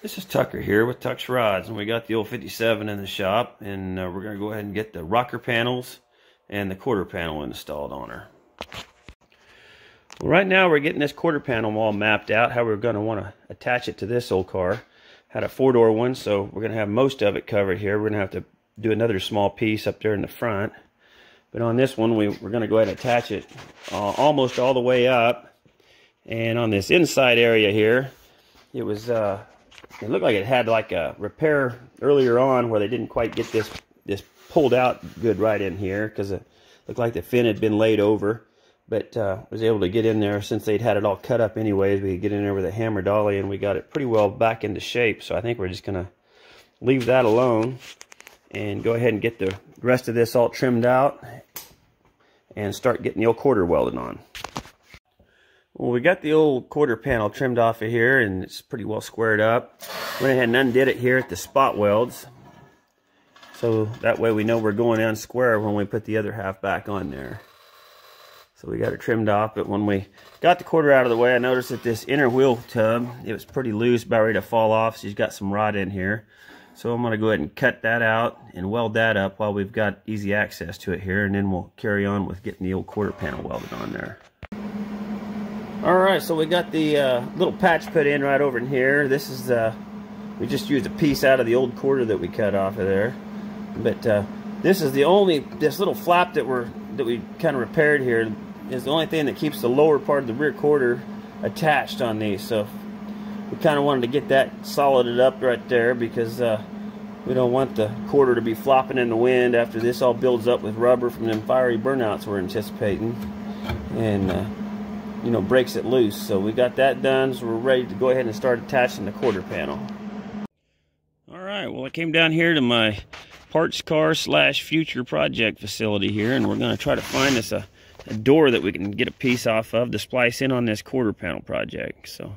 This is Tucker here with Tuck's Rods, and we got the old 57 in the shop, and we're going to go ahead and get the rocker panels and the quarter panel installed on her. Well, right now we're getting this quarter panel all mapped out, how we're going to want to attach it to this old car. Had a 4-door one, so we're going to have most of it covered here. We're going to have to do another small piece up there in the front. But on this one, we're going to go ahead and attach it almost all the way up. And on this inside area here, it was... it looked like it had like a repair earlier on where they didn't quite get this pulled out good right in here, because it looked like the fin had been laid over. But was able to get in there since they'd had it all cut up anyways. We could get in there with a hammer dolly, and we got it pretty well back into shape. So I think we're just going to leave that alone and go ahead and get the rest of this all trimmed out and start getting the old quarter welded on. Well, we got the old quarter panel trimmed off of here, and it's pretty well squared up. Went ahead and undid it here at the spot welds, so that way we know we're going down square when we put the other half back on there. So we got it trimmed off, but when we got the quarter out of the way, I noticed that this inner wheel tub, it was pretty loose, about ready to fall off. She's got some rot in here. So I'm going to go ahead and cut that out and weld that up while we've got easy access to it here, and then we'll carry on with getting the old quarter panel welded on there. Alright, so we got the little patch put in right over in here. This is, we just used a piece out of the old quarter that we cut off of there. But this is the only, this little flap that we kind of repaired here is the only thing that keeps the lower part of the rear quarter attached on these. So we kind of wanted to get that solided up right there, because we don't want the quarter to be flopping in the wind after this all builds up with rubber from them fiery burnouts we're anticipating. And you know, breaks it loose. So we got that done, so we're ready to go ahead and start attaching the quarter panel. Alright, well I came down here to my parts car / future project facility here, and we're going to try to find us a door that we can get a piece off of to splice in on this quarter panel project. So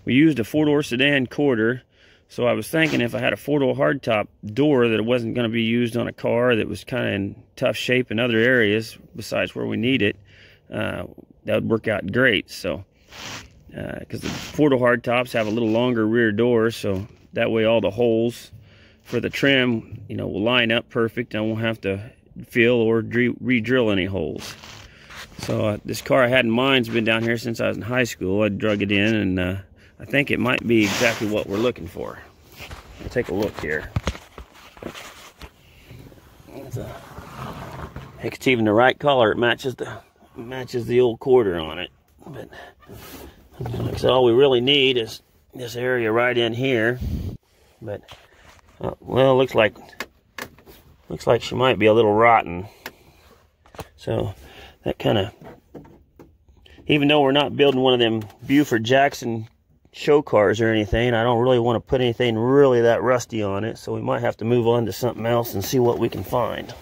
we used a 4-door sedan quarter, so I was thinking if I had a 4-door hardtop door that it wasn't going to be used on a car that was kind of in tough shape in other areas besides where we need it, that would work out great. So because the 4-door hardtops have a little longer rear door, so that way all the holes for the trim, you know, will line up perfect. I won't have to fill or re-drill any holes. So this car I had in mind has been down here since I was in high school. I drug it in, and I think it might be exactly what we're looking for. We'll take a look here. It's even the right color. It matches the old quarter on it. But like I said, all we really need is this area right in here. But well, looks like she might be a little rotten. So that kind of, even though we're not building one of them Buford Jackson show cars or anything, I don't really want to put anything really that rusty on it. So we might have to move on to something else and see what we can find.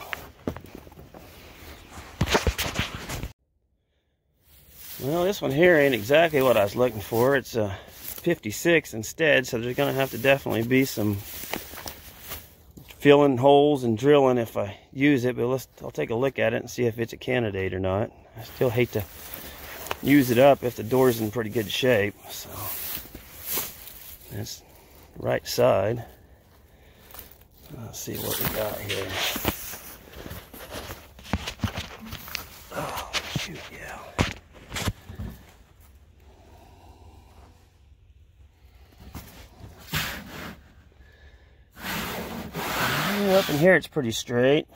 Well, this one here ain't exactly what I was looking for. It's a 56 instead, so there's going to have to definitely be some filling holes and drilling if I use it. But I'll take a look at it and see if it's a candidate or not. I still hate to use it up if the door's in pretty good shape. So that's the right side. Let's see what we got here. Oh, shoot, yeah. Up in here it's pretty straight.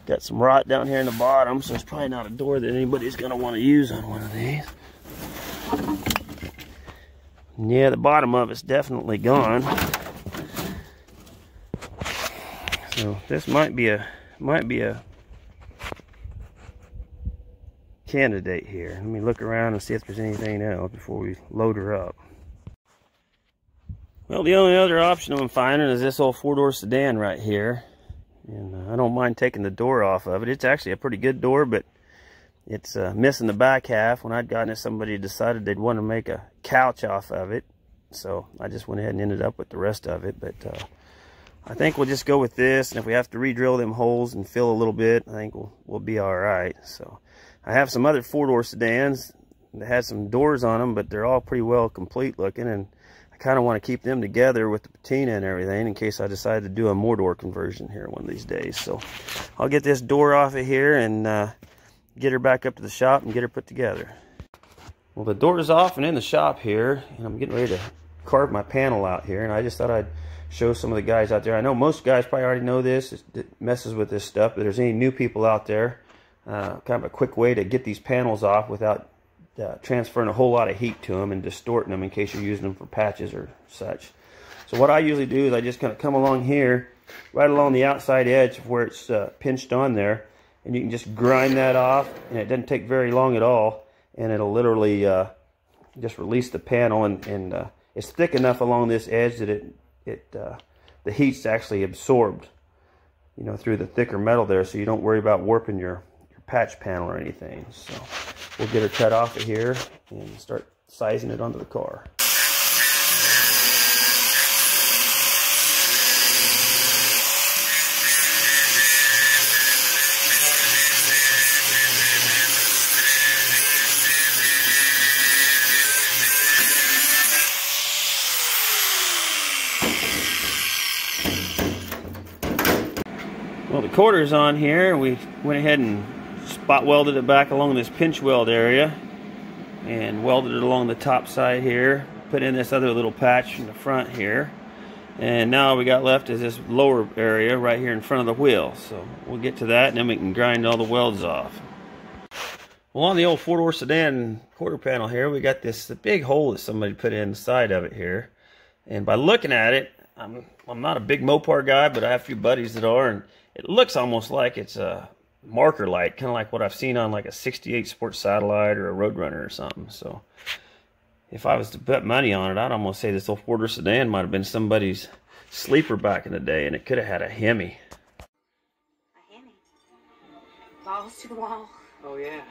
Got some rot down here in the bottom, so it's probably not a door that anybody's going to want to use on one of these. Yeah, the bottom of it's definitely gone. So this might be a candidate here. Let me look around and see if there's anything else before we load her up. Well, the only other option I'm finding is this old 4-door sedan right here. And I don't mind taking the door off of it. It's actually a pretty good door, but it's missing the back half. When I'd gotten it, somebody decided they'd want to make a couch off of it. So I just went ahead and ended up with the rest of it. But I think we'll just go with this. And if we have to re-drill them holes and fill a little bit, I think we'll be all right. So I have some other 4-door sedans that had some doors on them, but they're all pretty well complete looking. And I I kind of want to keep them together with the patina and everything in case I decide to do a more-door conversion here one of these days. So I'll get this door off of here and get her back up to the shop and get her put together. Well, the door is off and in the shop here, and I'm getting ready to carve my panel out here, and I just thought I'd show some of the guys out there. I know most guys probably already know this, it messes with this stuff, but if there's any new people out there, kind of a quick way to get these panels off without transferring a whole lot of heat to them and distorting them in case you're using them for patches or such. So what I usually do is I just kind of come along here, right along the outside edge where it's pinched on there, and you can just grind that off, and it doesn't take very long at all, and it'll literally just release the panel, and it's thick enough along this edge that the heat's actually absorbed, you know, through the thicker metal there, so you don't worry about warping your patch panel or anything. So we'll get her cut off of here and start sizing it onto the car. Well, the quarter's on here. We went ahead and spot welded it back along this pinch weld area and welded it along the top side here. Put in this other little patch in the front here. And now all we got left is this lower area right here in front of the wheel. So we'll get to that and then we can grind all the welds off. Well, on the old four-door sedan quarter panel here, we got this big hole that somebody put in the side of it here. And by looking at it, I'm not a big Mopar guy, but I have a few buddies that are, and it looks almost like it's a marker light, kind of like what I've seen on like a 68 Sports Satellite or a Roadrunner or something. So if I was to bet money on it, I'd almost say this old four-door sedan might have been somebody's sleeper back in the day, and it could have had a Hemi. A Hemi? Balls to the wall. Oh yeah.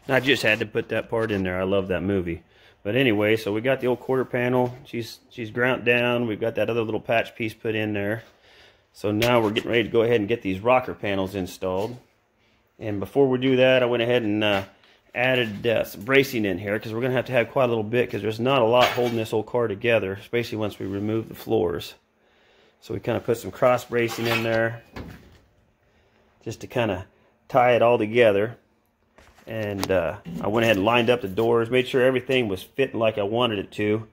I just had to put that part in there. I love that movie. But anyway, so we got the old quarter panel. She's ground down. We've got that other little patch piece put in there. So now we're getting ready to go ahead and get these rocker panels installed. And before we do that, I went ahead and added some bracing in here, because we're going to have quite a little bit, because there's not a lot holding this old car together, especially once we remove the floors. So we kind of put some cross bracing in there just to kind of tie it all together. And I went ahead and lined up the doors, made sure everything was fitting like I wanted it to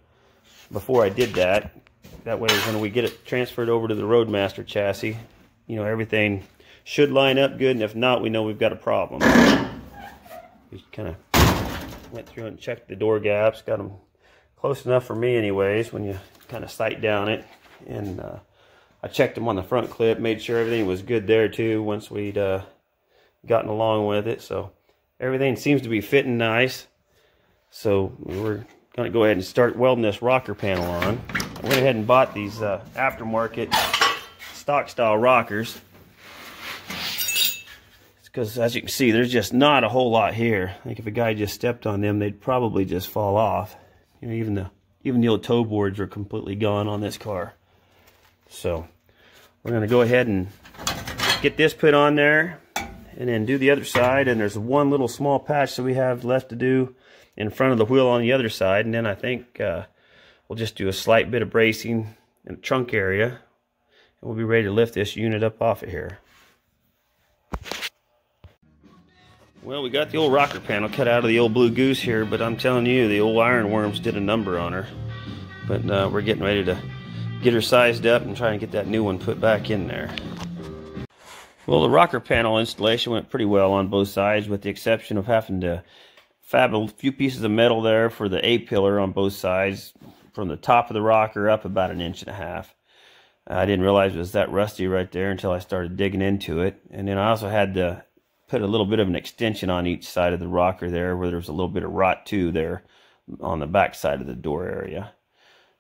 before I did that. That way when we get it transferred over to the Roadmaster chassis, you know, everything should line up good, and if not, we know we've got a problem. We kind of went through and checked the door gaps, got them close enough for me anyways when you kind of sight down it. And I checked them on the front clip, made sure everything was good there too once we'd gotten along with it. So everything seems to be fitting nice. So we're going to go ahead and start welding this rocker panel on. I went ahead and bought these aftermarket stock style rockers. Because as you can see, there's just not a whole lot here. I think if a guy just stepped on them, they'd probably just fall off. You know, even the old toe boards are completely gone on this car. So we're going to go ahead and get this put on there, and then do the other side. And there's one little small patch that we have left to do in front of the wheel on the other side. And then I think we'll just do a slight bit of bracing in the trunk area, and we'll be ready to lift this unit up off of here. Well, we got the old rocker panel cut out of the old Blue Goose here, but I'm telling you, the old iron worms did a number on her. But we're getting ready to get her sized up and try and get that new one put back in there. Well, the rocker panel installation went pretty well on both sides, with the exception of having to fab a few pieces of metal there for the A-pillar on both sides, from the top of the rocker up about 1.5 inches. I didn't realize it was that rusty right there until I started digging into it. And then I also had to put a little bit of an extension on each side of the rocker there, where there's a little bit of rot too there on the back side of the door area.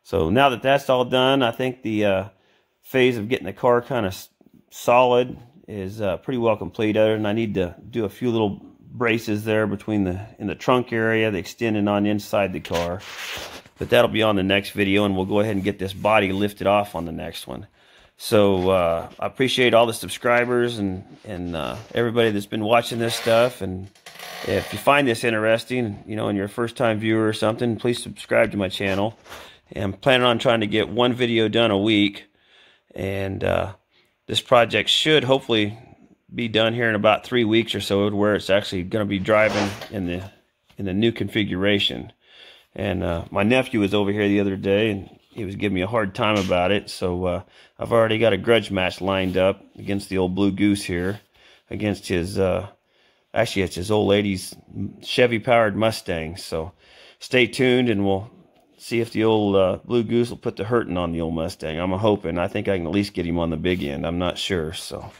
So now that that's all done, I think the phase of getting the car kind of solid is pretty well complete. Other than I need to do a few little braces there between in the trunk area, the extending on inside the car. But that'll be on the next video, and we'll go ahead and get this body lifted off on the next one. So I appreciate all the subscribers and everybody that's been watching this stuff. And if you find this interesting, you know, and you're a first-time viewer or something, please subscribe to my channel. And I'm planning on trying to get one video done a week. And this project should hopefully be done here in about 3 weeks or so, where it's actually going to be driving in the new configuration. And my nephew was over here the other day, and he was giving me a hard time about it. So I've already got a grudge match lined up against the old Blue Goose here, against his actually it's his old lady's Chevy powered Mustang. So stay tuned, and we'll see if the old Blue Goose will put the hurting on the old Mustang. I'm hoping. I think I can at least get him on the big end. I'm not sure. So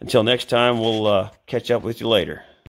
until next time, we'll catch up with you later.